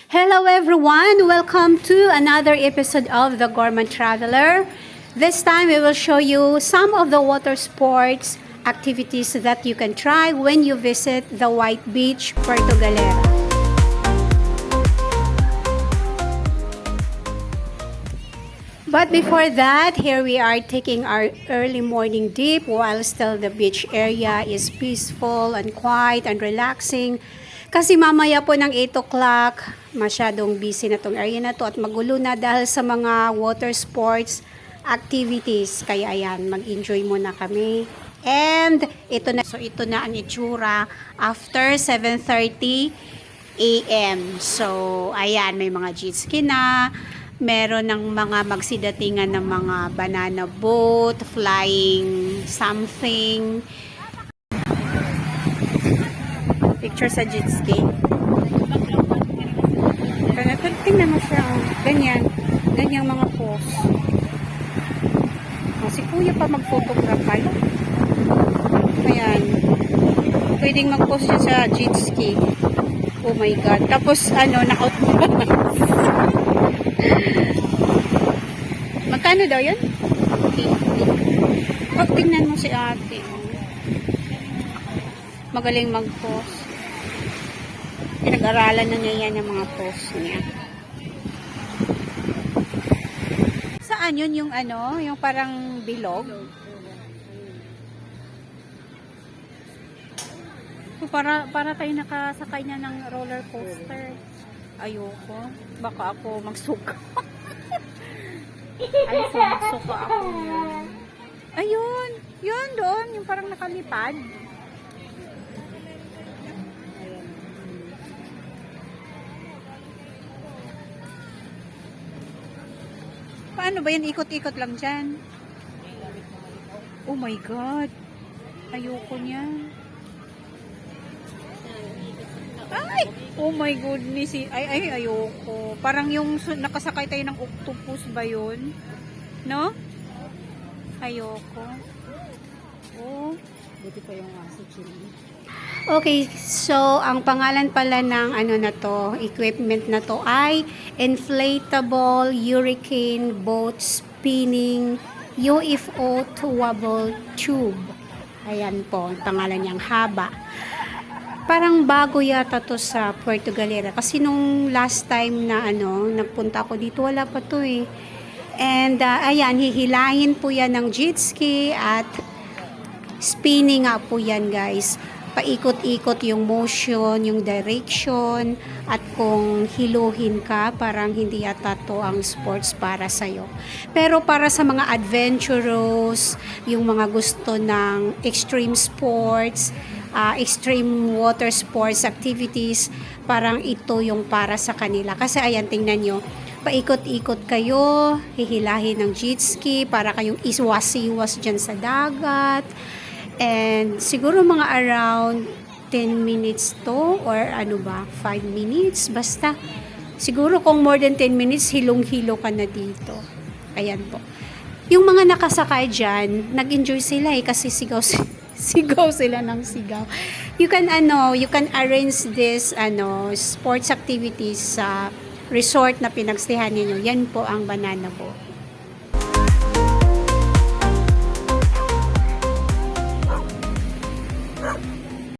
Hello everyone! Welcome to another episode of The Gourmand Traveler. This time we will show you some of the water sports activities that you can try when you visit the White Beach, Puerto Galera. But before that, here we are taking our early morning dip while still the beach area is peaceful and quiet and relaxing. Kasi mamaya po ng 8 o'clock, masyadong busy na tong area na to at magulo na dahil sa mga water sports activities. Kaya ayan, mag-enjoy muna kami. And ito na ang itsura after 7:30 a.m. So ayan, may mga jet ski na. Meron ng mga magsidatingan ng mga banana boat, flying something. Picture sa jet ski. Tingnan mo siya. Ganyan. Ganyang mga pose. Si kuya pa mag-photograph pala. Ayan. Pwedeng mag-pose siya sa jet ski. Oh my God. Tapos, na-out Magkano daw yun? 50. Pag tingnan mo si ate. Magaling mag-pose. Pinag-aralan na niya yan yung mga pose niya. Saan yun yung yung parang bilog? So, para tayo nakasakay na ng roller coaster. Ayoko. Baka ako magsuka. Ay, so magsuka ako yan. Ayun. Yun doon. Yung parang nakalipad. Paano ba yan? Ikot-ikot lang dyan. Oh my God. Ayoko niyan. Ay! Oh my goodness. Ay, ayoko. Parang yung nakasakay tayo ng octopus ba yun? No? Ayoko. Oh. Buti pa yung aso chili. Okay, so ang pangalan pala ng na to, equipment na to ay Inflatable Hurricane Boat Spinning UFO Towable Tube. Ayan po, ang pangalan niyang haba. Parang bago yata to sa Puerto Galera kasi nung last time na nagpunta ako dito, wala pa to eh. And ayan, hihilahin po yan ng jet ski at spinning nga po yan, guys. Paikot-ikot yung motion, yung direction, at kung hiluhin ka, parang hindi yata to ang sports para sa'yo. Pero para sa mga adventurous, yung mga gusto ng extreme sports, extreme water sports activities, parang ito yung para sa kanila. Kasi ayan, tingnan nyo, paikot-ikot kayo, hihilahin ng jet ski, para kayong iswas-iwas dyan sa dagat. And siguro mga around 10 minutes to or 5 minutes. Basta siguro kung more than 10 minutes, hilong-hilo ka na dito. Ayan po. Yung mga nakasakay dyan, nag-enjoy sila kasi sigaw sila ng sigaw. You can arrange this sports activities sa resort na pinagstihan niyo. Yan po ang banana boat.